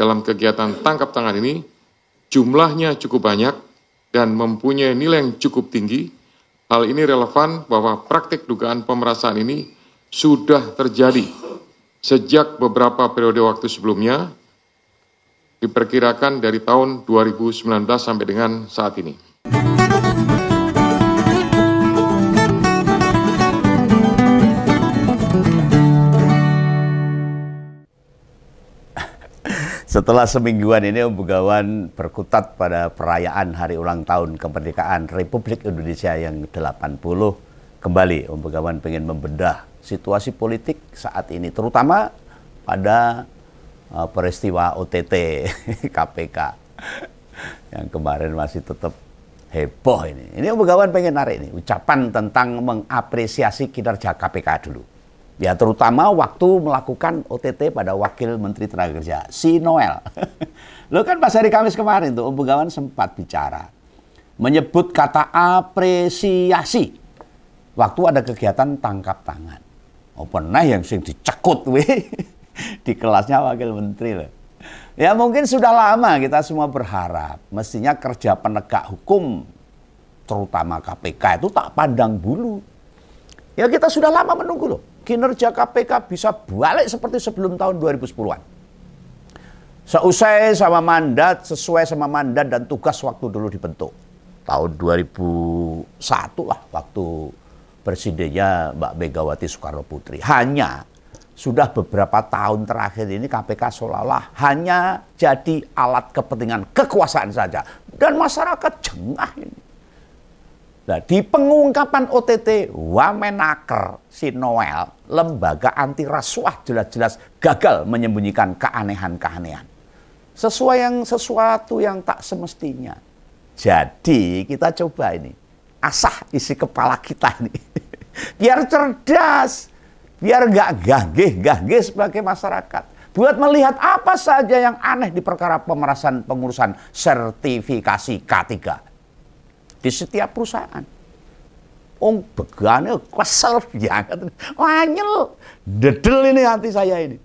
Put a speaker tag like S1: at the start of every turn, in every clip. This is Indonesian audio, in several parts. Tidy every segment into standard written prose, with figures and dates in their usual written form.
S1: dalam kegiatan tangkap tangan ini jumlahnya cukup banyak dan mempunyai nilai yang cukup tinggi. Hal ini relevan bahwa praktik dugaan pemerasan ini sudah terjadi sejak beberapa periode waktu sebelumnya, diperkirakan dari tahun 2019 sampai dengan saat ini.
S2: Setelah semingguan ini Om Begawan berkutat pada perayaan hari ulang tahun kemerdekaan Republik Indonesia yang 80, kembali Om Begawan pengen membedah situasi politik saat ini, terutama pada peristiwa OTT KPK yang kemarin masih tetap heboh ini. Ini Om Begawan pengen narik ini ucapan tentang mengapresiasi kinerja KPK dulu. Ya, terutama waktu melakukan OTT pada Wakil Menteri Tenaga Kerja, si Noel. Lo kan pas hari Kamis kemarin tuh Om Begawan sempat bicara, menyebut kata apresiasi waktu ada kegiatan tangkap tangan. Oh, pernah yang sing dicekut di kelasnya Wakil Menteri loh. Ya mungkin sudah lama kita semua berharap mestinya kerja penegak hukum, terutama KPK itu tak pandang bulu. Ya kita sudah lama menunggu loh. Kinerja KPK bisa balik seperti sebelum tahun 2010-an. Seusai sama mandat, sesuai sama mandat dan tugas waktu dulu dibentuk. Tahun 2001 lah, waktu presidennya Mbak Megawati Soekarno Putri. Hanya sudah beberapa tahun terakhir ini KPK seolah-olah hanya jadi alat kepentingan kekuasaan saja. Dan masyarakat jengah ini. Nah, di pengungkapan OTT Wamenaker si Noel, lembaga anti rasuah jelas-jelas gagal menyembunyikan keanehan-keanehan. Sesuatu yang tak semestinya. Jadi kita coba ini, asah isi kepala kita ini. Biar cerdas, biar nggak gageh sebagai masyarakat. Buat melihat apa saja yang aneh di perkara pemerasan pengurusan sertifikasi K3. Di setiap perusahaan. Begane kesel banget. Wanyel. Dedel ini hati saya ini.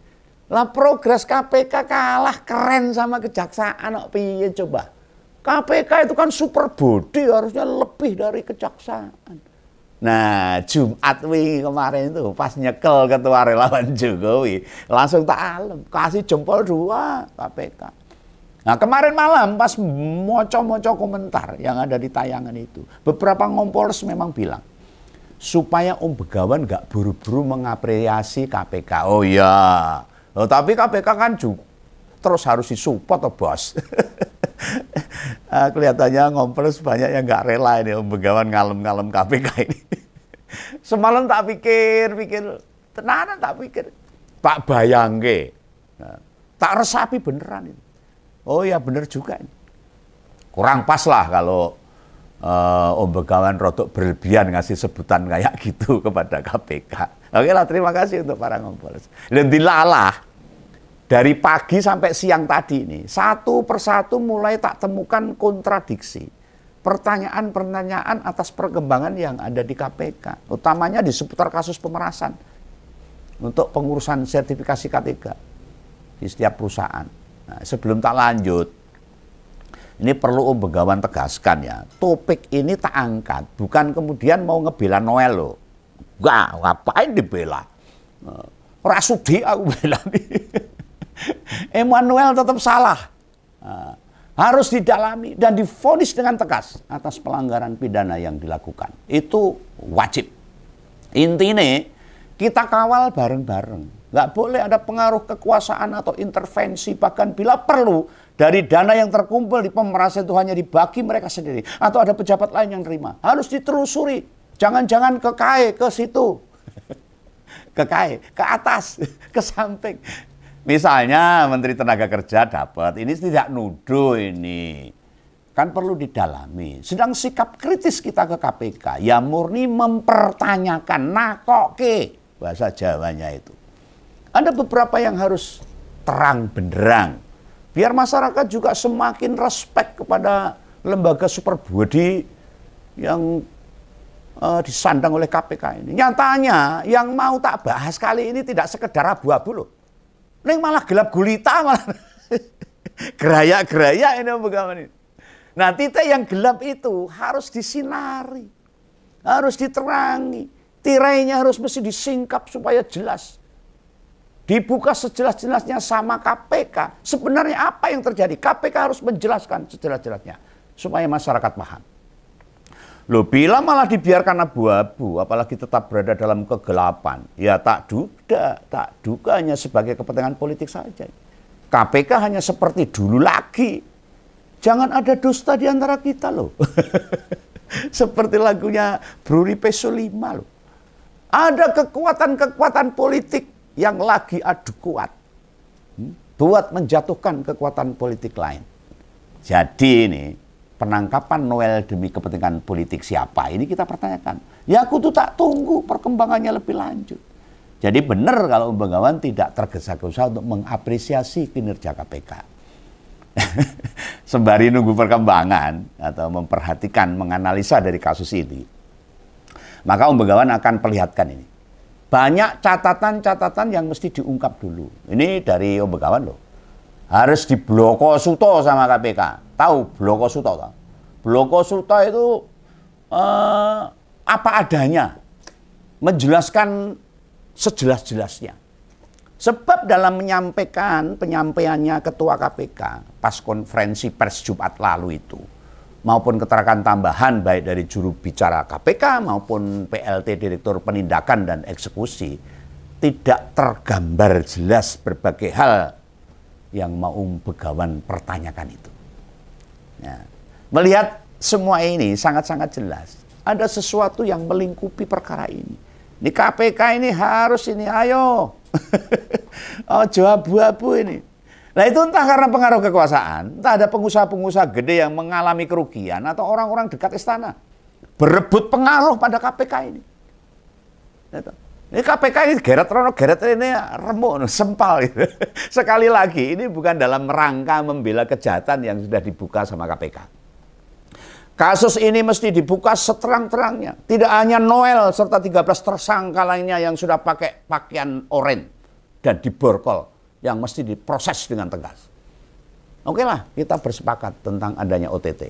S2: Lah progres KPK kalah keren sama kejaksaan. Kok piye coba? KPK itu kan super body, harusnya lebih dari kejaksaan. Nah, Jumat kemarin itu pas nyekel ketua relawan Jokowi, langsung tak alem, kasih jempol 2 KPK. Nah kemarin malam pas moco-moco komentar yang ada di tayangan itu, beberapa ngompolers memang bilang, supaya Om Begawan nggak buru-buru mengapresiasi KPK. Oh iya, tapi KPK kan juga terus harus disupport, bos. Kelihatannya ngompolers banyak yang nggak rela ini Om Begawan ngalem-ngalem KPK ini. Semalam tak pikir, tenanan tak pikir, tak bayangke, tak resapi beneran ini. Oh ya bener juga. Kurang pas lah kalau Om Begawan rodok berlebihan ngasih sebutan kayak gitu kepada KPK. Oke lah, terima kasih untuk para ngompolers. Dan dilalah dari pagi sampai siang tadi ini, satu persatu mulai tak temukan kontradiksi. Pertanyaan-pertanyaan atas perkembangan yang ada di KPK. Utamanya di seputar kasus pemerasan. Untuk pengurusan sertifikasi K3 di setiap perusahaan. Nah, sebelum tak lanjut, ini perlu Om Begawan tegaskan ya, topik ini tak angkat, bukan kemudian mau ngebela Noel loh. Enggak, ngapain dibela? Rasudi aku bela nih. Emmanuel tetap salah. Harus didalami dan divonis dengan tegas atas pelanggaran pidana yang dilakukan. Itu wajib. Intinya kita kawal bareng-bareng. Nggak boleh ada pengaruh kekuasaan atau intervensi, bahkan bila perlu dari dana yang terkumpul di pemerasan itu hanya dibagi mereka sendiri atau ada pejabat lain yang terima. Harus ditelusuri. Jangan-jangan ke KAE, ke situ. Ke KAE, ke atas, ke samping. Misalnya Menteri Tenaga Kerja dapat, ini tidak nuduh ini. Kan perlu didalami. Sedang sikap kritis kita ke KPK, ya murni mempertanyakan, nakoke, bahasa Jawanya itu. Ada beberapa yang harus terang benderang. Biar masyarakat juga semakin respect kepada lembaga super body yang disandang oleh KPK ini. Nyatanya yang mau tak bahas kali ini tidak sekedar abu-abu loh. Ini malah gelap gulita malah. Gerayak-gerayak ini Begawan ini. Nah, titik yang gelap itu harus disinari, harus diterangi. Tirainya harus mesti disingkap supaya jelas. Dibuka sejelas-jelasnya sama KPK. Sebenarnya apa yang terjadi? KPK harus menjelaskan sejelas-jelasnya supaya masyarakat paham. Loh, bila malah dibiarkan abu-abu, apalagi tetap berada dalam kegelapan, ya tak duga hanya sebagai kepentingan politik saja. KPK hanya seperti dulu lagi. Jangan ada dusta di antara kita loh. Seperti lagunya Bruri Peso 5 loh. Ada kekuatan-kekuatan politik yang lagi adu kuat. Buat menjatuhkan kekuatan politik lain. Jadi ini penangkapan Noel demi kepentingan politik siapa? Ini kita pertanyakan. Ya aku tuh tak tunggu perkembangannya lebih lanjut. Jadi benar kalau Begawan tidak tergesa-gesa untuk mengapresiasi kinerja KPK. Sembari nunggu perkembangan atau memperhatikan, menganalisa dari kasus ini, maka Begawan akan perlihatkan ini. Banyak catatan-catatan yang mesti diungkap dulu. Ini dari Begawan loh. Harus dibloko suto sama KPK. Tahu bloko suto? Tahu? Bloko suto itu apa adanya. Menjelaskan sejelas-jelasnya. Sebab dalam penyampaiannya Ketua KPK pas konferensi pers Jumat lalu itu, maupun keterangan tambahan baik dari juru bicara KPK maupun PLT Direktur Penindakan dan Eksekusi, tidak tergambar jelas berbagai hal yang mau Begawan pertanyakan itu. Ya. Melihat semua ini sangat-sangat jelas. Ada sesuatu yang melingkupi perkara ini. Ini KPK ini harus ini, ayo. Ojo abu-abu ini. Nah itu entah karena pengaruh kekuasaan, entah ada pengusaha-pengusaha gede yang mengalami kerugian, atau orang-orang dekat istana berebut pengaruh pada KPK ini. Ini KPK ini geret ini remuk, sempal. Gitu. Sekali lagi, ini bukan dalam rangka membela kejahatan yang sudah dibuka sama KPK. Kasus ini mesti dibuka seterang-terangnya. Tidak hanya Noel serta 13 tersangka lainnya yang sudah pakai pakaian oranye dan diborgol, yang mesti diproses dengan tegas. Oke lah, kita bersepakat tentang adanya OTT,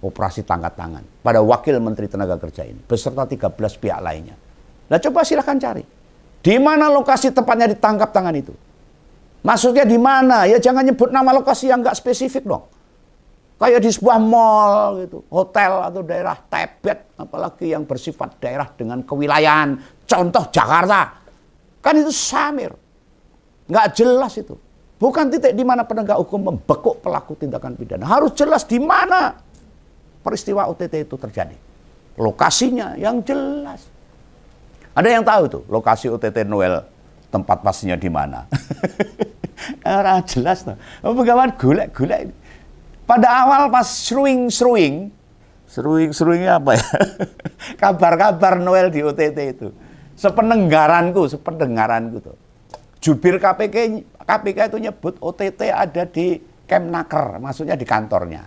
S2: operasi tangkap tangan, pada Wakil Menteri Tenaga Kerja ini, beserta 13 pihak lainnya. Nah coba silahkan cari. Di mana lokasi tepatnya ditangkap tangan itu? Maksudnya di mana? Ya jangan nyebut nama lokasi yang nggak spesifik dong. Kayak di sebuah mall gitu, hotel atau daerah Tebet, apalagi yang bersifat daerah dengan kewilayahan. Contoh Jakarta, kan itu samir, nggak jelas itu. Bukan titik di mana penegak hukum membekuk pelaku tindakan pidana. Harus jelas di mana peristiwa OTT itu terjadi. Lokasinya yang jelas. Ada yang tahu tuh lokasi OTT Noel, tempat pastinya di mana? Jelas tuh. Begawan golek-golek. Pada awal pas seruing-seruingnya apa ya? Kabar-kabar Noel di OTT itu. Sependengaranku tuh. Jubir KPK itu nyebut OTT ada di Kemnaker, maksudnya di kantornya.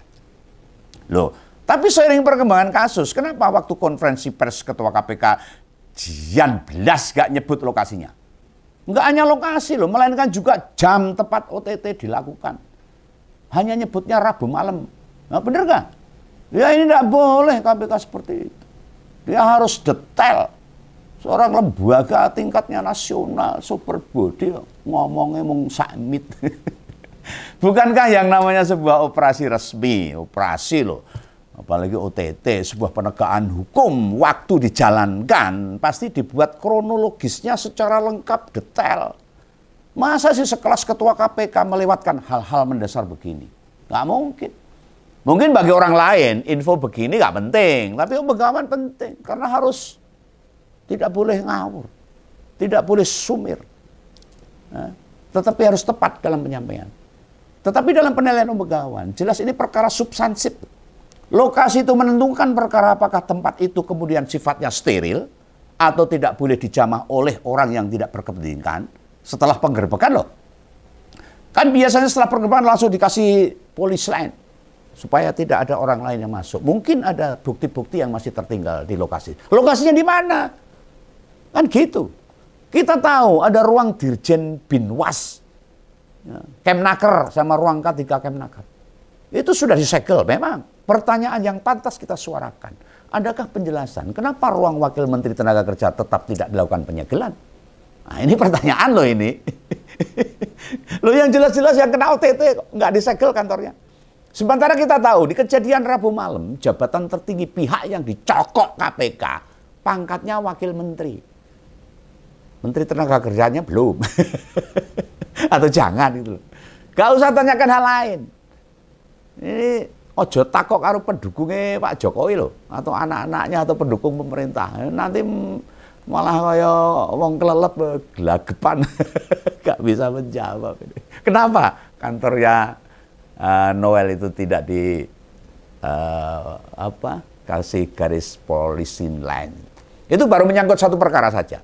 S2: Loh, tapi seiring perkembangan kasus, kenapa waktu konferensi pers Ketua KPK Jian Belas gak nyebut lokasinya? Enggak hanya lokasi loh, melainkan juga jam tepat OTT dilakukan. Hanya nyebutnya Rabu malam. Nah, bener gak? Ya ini tidak boleh KPK seperti itu. Dia harus detail. Seorang lembaga tingkatnya nasional, super body, ngomongnya mung sakmit. Bukankah yang namanya sebuah operasi resmi, operasi loh. Apalagi OTT, sebuah penegakan hukum, waktu dijalankan, pasti dibuat kronologisnya secara lengkap, detail. Masa sih sekelas Ketua KPK melewatkan hal-hal mendasar begini? Nggak mungkin. Mungkin bagi orang lain info begini nggak penting, tapi Begawan penting karena harus tidak boleh ngawur, tidak boleh sumir, tetapi harus tepat dalam penyampaian. Tetapi dalam penilaian Begawan, jelas ini perkara substansif. Lokasi itu menentukan perkara apakah tempat itu kemudian sifatnya steril atau tidak boleh dijamah oleh orang yang tidak berkepentingan. Setelah penggerbekan loh. Kan biasanya setelah penggerbekan langsung dikasih polisi lain. Supaya tidak ada orang lain yang masuk. Mungkin ada bukti-bukti yang masih tertinggal di lokasi. Lokasinya di mana? Kan gitu. Kita tahu ada ruang Dirjen Binwas. ya, Kemnaker sama ruang K3 Kemnaker. Itu sudah disegel memang. Pertanyaan yang pantas kita suarakan. Adakah penjelasan kenapa ruang Wakil Menteri Tenaga Kerja tetap tidak dilakukan penyegelan? Nah, ini pertanyaan loh ini. Loh yang jelas-jelas yang kena OTT nggak disegel kantornya. Sementara kita tahu di kejadian Rabu malam, jabatan tertinggi pihak yang dicokok KPK, pangkatnya Wakil Menteri. Menteri Tenaga Kerjanya belum. Atau jangan gitu. Gak usah tanyakan hal lain. Ini ojo takok karo pendukungnya Pak Jokowi loh, atau anak-anaknya atau pendukung pemerintah. Nanti malah kaya wong kelelep gelagepan. Gak bisa menjawab. Kenapa kantornya Noel itu tidak kasih garis polisi line? Itu baru menyangkut satu perkara saja.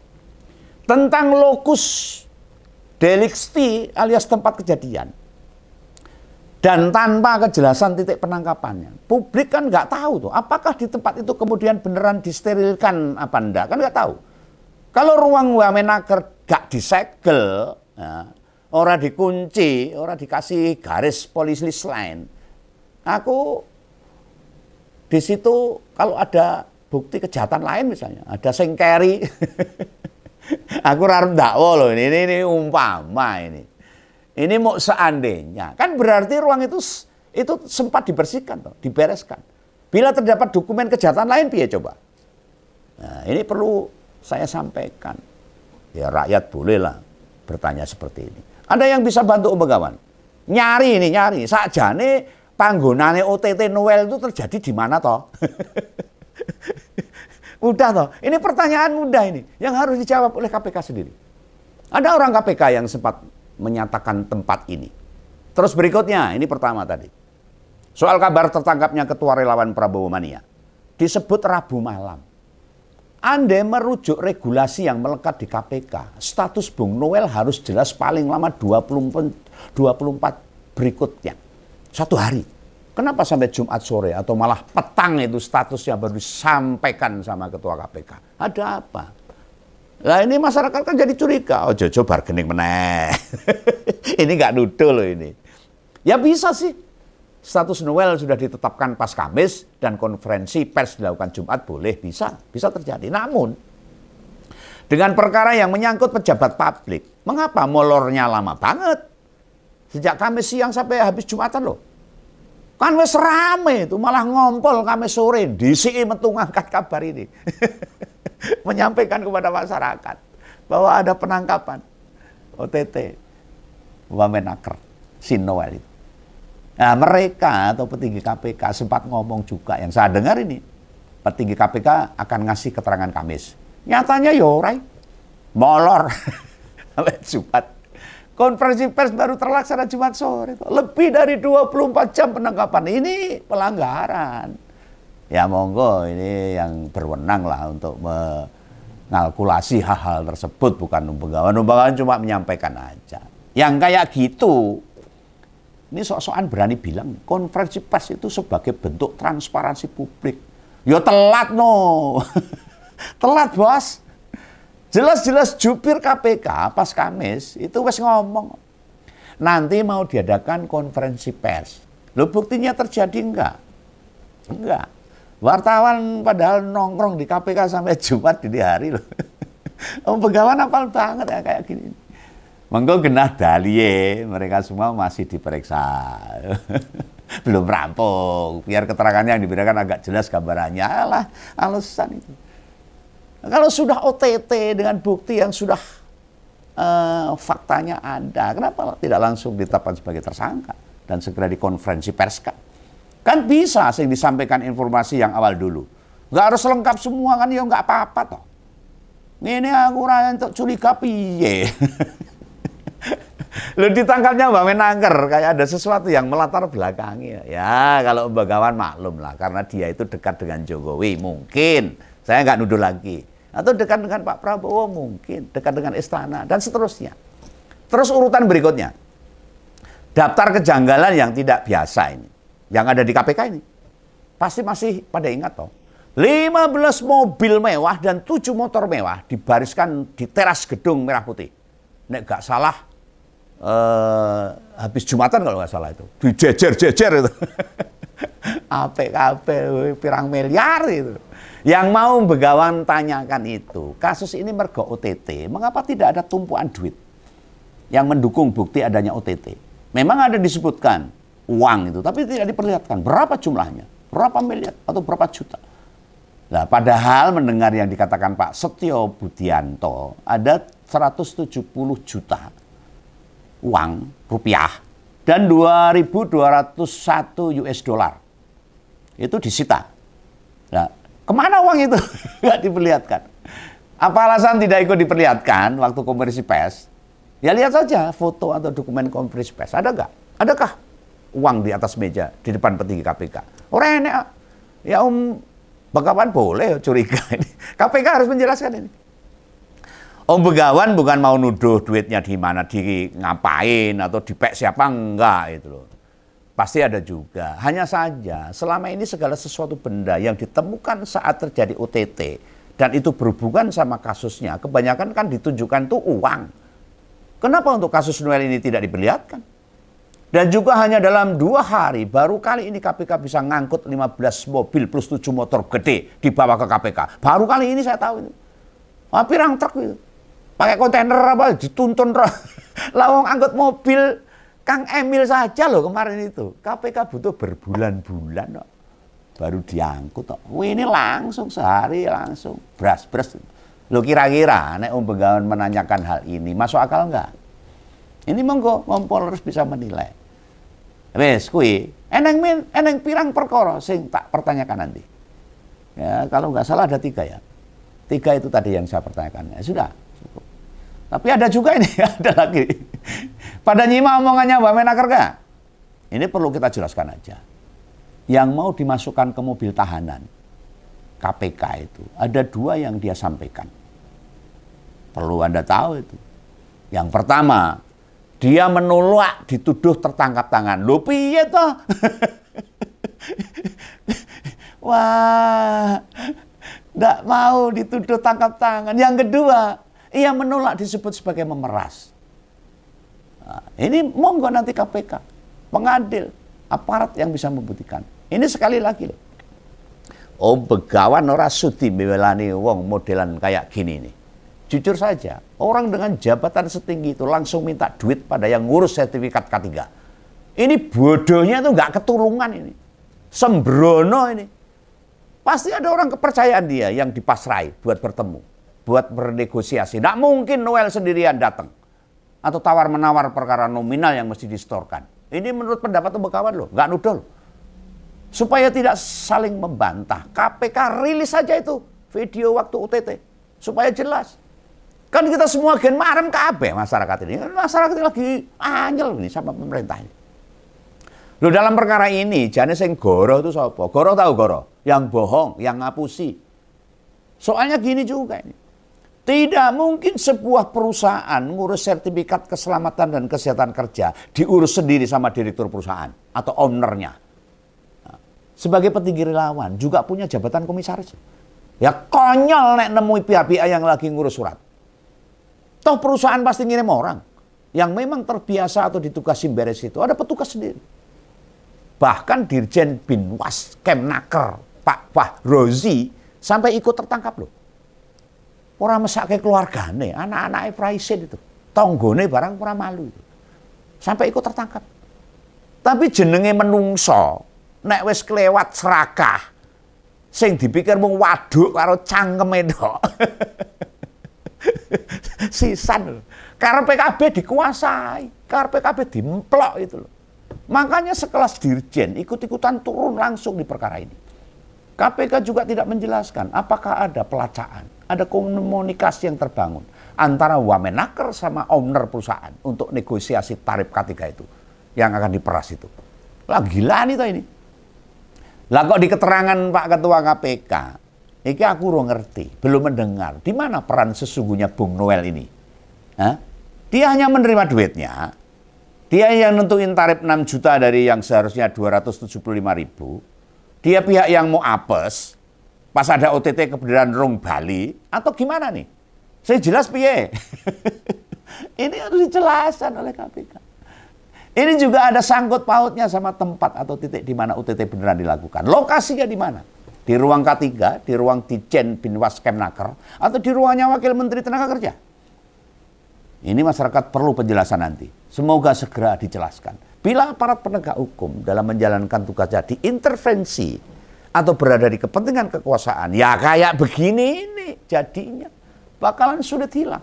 S2: Tentang lokus delikti alias tempat kejadian. Dan tanpa kejelasan titik penangkapannya. Publik kan nggak tahu tuh, apakah di tempat itu kemudian beneran disterilkan apa enggak, kan nggak tahu. Kalau ruang Wamenaker gak disegel, ya, ora dikunci, ora dikasih garis polisi lain, aku di situ kalau ada bukti kejahatan lain misalnya, ada sing carry, aku rarep dakwa loh, ini umpama ini. Ini mau seandainya, kan berarti ruang itu sempat dibersihkan, toh, dibereskan. Bila terdapat dokumen kejahatan lain, piye coba? Nah, ini perlu saya sampaikan. Ya rakyat bolehlah bertanya seperti ini. Ada yang bisa bantu Om Begawan? Nyari. Sakjane panggonane OTT Noel itu terjadi di mana toh? Mudah toh. Ini pertanyaan mudah ini yang harus dijawab oleh KPK sendiri. Ada orang KPK yang sempat menyatakan tempat ini. Terus berikutnya, ini pertama tadi. Soal kabar tertangkapnya Ketua Relawan Prabowo Mania. Disebut Rabu malam. Anda merujuk regulasi yang melekat di KPK. Status Bung Noel harus jelas paling lama 24 berikutnya. 1 hari. Kenapa sampai Jumat sore atau malah petang itu statusnya baru disampaikan sama Ketua KPK? Ada apa? Nah ini masyarakat kan jadi curiga. Oh Jojo bargaining meneh. Ini nggak nuduh loh ini. Ya bisa sih. Status Noel sudah ditetapkan pas Kamis dan konferensi pers dilakukan Jumat boleh. Bisa terjadi. Namun dengan perkara yang menyangkut pejabat publik, mengapa molornya lama banget? Sejak Kamis siang sampai habis Jumatan loh. Kan wes rame itu, malah ngompol Kamis sore. DCI metu ngangkat kabar ini. Menyampaikan kepada masyarakat bahwa ada penangkapan OTT Wamenaker si Noel itu. Nah mereka atau petinggi KPK sempat ngomong juga, yang saya dengar ini petinggi KPK akan ngasih keterangan Kamis. Nyatanya yorai molor sampai Jumat. Konferensi pers baru terlaksana Jumat sore. Lebih dari 24 jam penangkapan. Ini pelanggaran. Ya monggo ini yang berwenang lah untuk mengalkulasi hal-hal tersebut, bukan Om Begawan. Om Begawan cuma menyampaikan aja. Yang kayak gitu, ini sok-sokan berani bilang konferensi pers itu sebagai bentuk transparansi publik. Ya telat no. Telat bos. Jelas-jelas jubir KPK pas Kamis itu wes ngomong. Nanti mau diadakan konferensi pers. Loh buktinya terjadi enggak? Enggak. Wartawan padahal nongkrong di KPK sampai Jumat dini hari loh. Om Begawan apal banget ya kayak gini. Mengko genah dalie, mereka semua masih diperiksa. Belum rampung. Biar keterangannya yang diberikan agak jelas gambarannya. Alah, alasan itu. Kalau sudah OTT dengan bukti yang sudah faktanya ada, kenapa tidak langsung ditetapkan sebagai tersangka dan segera dikonferensi perskan? Kan bisa sih disampaikan informasi yang awal dulu. Nggak harus lengkap semua kan, ya nggak apa-apa toh. Ini aku raya untuk curiga piye. Lu ditangkapnya Wamenaker, kayak ada sesuatu yang melatar belakangi. Ya kalau Begawan maklum lah, karena dia itu dekat dengan Jokowi, mungkin. Saya nggak nuduh lagi. Atau dekat dengan Pak Prabowo mungkin, dekat dengan istana, dan seterusnya. Terus urutan berikutnya. Daftar kejanggalan yang tidak biasa ini. Yang ada di KPK ini. Pasti masih pada ingat toh. 15 mobil mewah dan 7 motor mewah dibariskan di teras gedung Merah Putih. Nek gak salah, habis Jumatan kalau nggak salah itu, dijejer-jejer itu. APKP pirang miliar itu. Yang mau Begawan tanyakan itu, kasus ini mergo OTT, mengapa tidak ada tumpuan duit yang mendukung bukti adanya OTT? Memang ada disebutkan uang itu, tapi tidak diperlihatkan berapa jumlahnya, berapa miliar atau berapa juta. Nah, padahal mendengar yang dikatakan Pak Setio Budianto, ada 170 juta uang rupiah dan 2.201 US dollar. Itu disita. Nah, kemana uang itu? Nggak diperlihatkan. Apa alasan tidak ikut diperlihatkan waktu konferensi pers? Ya lihat saja foto atau dokumen konferensi pers. Ada nggak? Adakah uang di atas meja di depan petinggi KPK? Orang enak. Ya Begawan boleh curiga ini. KPK harus menjelaskan ini. Om Begawan bukan mau nuduh duitnya di mana, di ngapain atau dipek siapa, enggak itu loh. Pasti ada juga. Hanya saja selama ini segala sesuatu benda yang ditemukan saat terjadi OTT dan itu berhubungan sama kasusnya, kebanyakan kan ditunjukkan tuh uang. Kenapa untuk kasus Noel ini tidak diperlihatkan? Dan juga hanya dalam 2 hari, baru kali ini KPK bisa ngangkut 15 mobil plus 7 motor gede dibawa ke KPK. Baru kali ini saya tahu itu. Pirang truk itu. Pakai kontainer apa, dituntun. Lawang angkut mobil Kang Emil saja loh kemarin itu. KPK butuh berbulan-bulan loh. Baru diangkut. Ini langsung sehari langsung. Bras-bras. Lo kira-kira nek Om Begawan menanyakan hal ini, masuk akal enggak? Ini monggo Kompolres bisa menilai. Wes kuwi eneng pirang perkara sing tak pertanyakan nanti. Ya, kalau nggak salah ada 3 ya. 3 itu tadi yang saya pertanyakan. Ya, sudah. Cukup. Tapi ada juga ini, ada lagi. Pada nyimak omongannya Mbak Menaker nggak? Ini perlu kita jelaskan aja. Yang mau dimasukkan ke mobil tahanan KPK itu, ada 2 yang dia sampaikan. Perlu Anda tahu itu. Yang pertama, dia menolak dituduh tertangkap tangan. Lho piye toh? Wah, enggak mau dituduh tangkap tangan. Yang kedua, ia menolak disebut sebagai memeras. Nah, ini monggo nanti KPK, pengadil, aparat yang bisa membuktikan. Ini sekali lagi loh. Om Begawan ora sudi mbelani wong modelan kayak gini nih. Jujur saja, orang dengan jabatan setinggi itu langsung minta duit pada yang ngurus sertifikat K3. Ini bodohnya tuh nggak ketulungan ini. Sembrono ini. Pasti ada orang kepercayaan dia yang dipasrai buat bertemu, buat bernegosiasi. Nggak mungkin Noel sendirian datang. Atau tawar-menawar perkara nominal yang mesti distorkan. Ini menurut pendapat Om Begawan loh, nggak nuduh loh. Supaya tidak saling membantah, KPK rilis saja itu video waktu OTT. Supaya jelas. Kan kita semua gen marem kabeh masyarakat ini. Masyarakat ini lagi anyel ini sama pemerintah ini. Loh dalam perkara ini, jane sing goro itu sapa? Goro tahu goro? Yang bohong, yang ngapusi. Soalnya gini juga ini. Tidak mungkin sebuah perusahaan ngurus sertifikat keselamatan dan kesehatan kerja diurus sendiri sama direktur perusahaan atau ownernya. Nah, sebagai petinggi relawan juga punya jabatan komisaris. Ya konyol nek nemui pihak-pihak yang lagi ngurus surat. Toh perusahaan pasti ngirim orang yang memang terbiasa atau ditugasi beres itu. Ada petugas sendiri. Bahkan Dirjen Binwas Kemnaker Pak Fahrozi sampai ikut tertangkap loh. Orang mesake keluargane, anak-anaknya praisin itu. Tonggone barang ora malu itu. Sampai ikut tertangkap. Tapi jenenge menungso, nek wis kelewat serakah, sing dipikir mung waduk karo cangkeme tok. Sisan. Karena PKB dikuasai, karena PKB dimplok itu loh. Makanya sekelas dirjen ikut-ikutan turun langsung di perkara ini. KPK juga tidak menjelaskan apakah ada pelacaan, ada komunikasi yang terbangun antara Wamenaker sama owner perusahaan untuk negosiasi tarif K3 itu yang akan diperas itu. Lah gila nih ini. Lah kok di keterangan Pak Ketua KPK, iki aku ora ngerti, belum mendengar di mana peran sesungguhnya Bung Noel ini. Hah? Dia hanya menerima duitnya. Dia yang nentuin tarif 6 juta dari yang seharusnya 275.000. Dia pihak yang mau apes, pas ada OTT kebenaran rong Bali, atau gimana nih? Saya jelas piye. Ini harus dijelaskan oleh KPK. Ini juga ada sangkut pautnya sama tempat atau titik di mana UTT beneran dilakukan. Lokasinya di mana? Di ruang K3, di ruang Ditjen Binwas Kemnaker, atau di ruangnya Wakil Menteri Tenaga Kerja. Ini masyarakat perlu penjelasan nanti. Semoga segera dijelaskan. Bila aparat penegak hukum dalam menjalankan tugasnya diintervensi atau berada di kepentingan kekuasaan, ya kayak begini ini jadinya. Bakalan sulit hilang.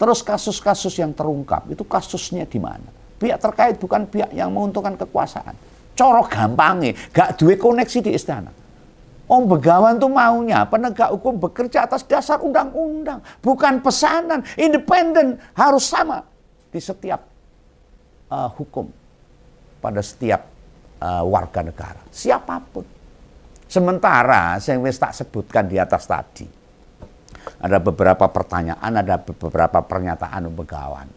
S2: Terus kasus-kasus yang terungkap, itu kasusnya di mana? Pihak terkait bukan pihak yang menguntungkan kekuasaan. Coro gampangnya, gak duwe koneksi di istana. Om Begawan tuh maunya penegak hukum bekerja atas dasar undang-undang. Bukan pesanan, independen, harus sama di setiap hukum. Pada setiap warga negara, siapapun. Sementara, yang tak sebutkan di atas tadi, ada beberapa pertanyaan, ada beberapa pernyataan Om Begawan.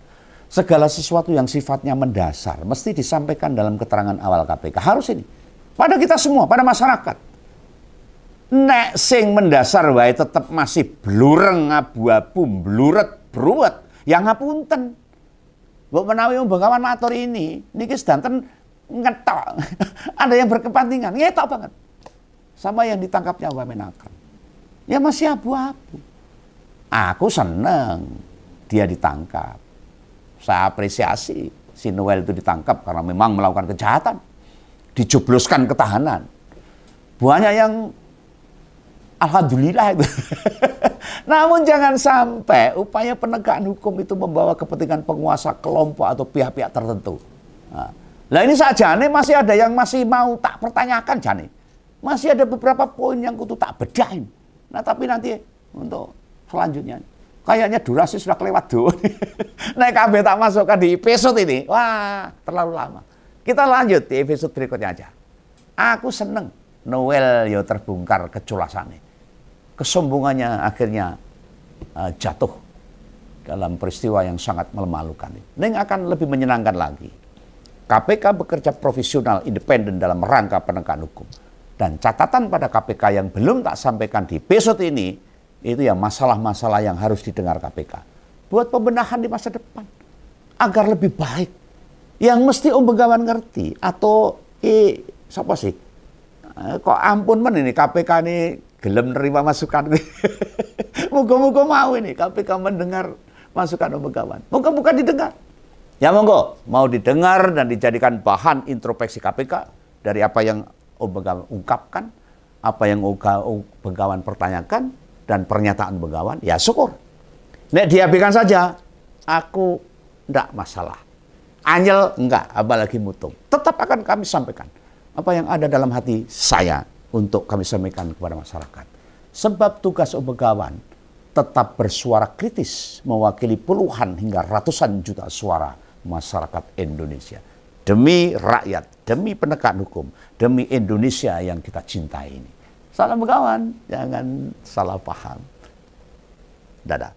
S2: Segala sesuatu yang sifatnya mendasar, mesti disampaikan dalam keterangan awal KPK. Harus ini. Pada kita semua, pada masyarakat. Nek sing mendasar wae tetap masih blureng, abu-abu, bluret, bruwet, yang ngapunten. Mbok menawi Om Begawan matur ini, niki sedanten ngetok. Ada yang berkepentingan, ngetok banget. Sama yang ditangkapnya Wamenaker. Ya masih abu-abu. Aku seneng dia ditangkap. Saya apresiasi si Noel itu ditangkap karena memang melakukan kejahatan. Dijebloskan ke tahanan. Banyak yang alhamdulillah itu. Namun jangan sampai upaya penegakan hukum itu membawa kepentingan penguasa kelompok atau pihak-pihak tertentu. Nah ini saja nih masih ada yang masih mau tak pertanyakan jane. Masih ada beberapa poin yang kudu tak bedain. Nah tapi nanti untuk selanjutnya. Kayaknya durasi sudah kelewat dulu. Nah KB tak masukkan di episode ini. Wah terlalu lama. Kita lanjut di episode berikutnya aja. Aku seneng Noel yo terbongkar keculasannya. Kesombongannya akhirnya jatuh dalam peristiwa yang sangat memalukan. Neng akan lebih menyenangkan lagi. KPK bekerja profesional, independen dalam rangka penegakan hukum. Dan catatan pada KPK yang belum tak sampaikan di episode ini, itu ya masalah-masalah yang harus didengar KPK. Buat pembenahan di masa depan. Agar lebih baik. Yang mesti Om Begawan ngerti. Atau, siapa sih? Kok ampun men ini KPK ini gelem nerima masukan. Moga-moga mau ini KPK mendengar masukan Om Begawan. Moga bukan didengar. Ya monggo, mau didengar dan dijadikan bahan introspeksi KPK dari apa yang Om Begawan ungkapkan, apa yang Om Begawan pertanyakan, dan pernyataan Begawan, ya syukur. Nek diabaikan saja, aku enggak masalah. Anyel enggak, apalagi mutung. Tetap akan kami sampaikan apa yang ada dalam hati saya untuk kami sampaikan kepada masyarakat. Sebab tugas Om Begawan tetap bersuara kritis mewakili puluhan hingga ratusan juta suara masyarakat Indonesia. Demi rakyat, demi penegakan hukum, demi Indonesia yang kita cintai ini. Salam Begawan, jangan salah paham. Dadah.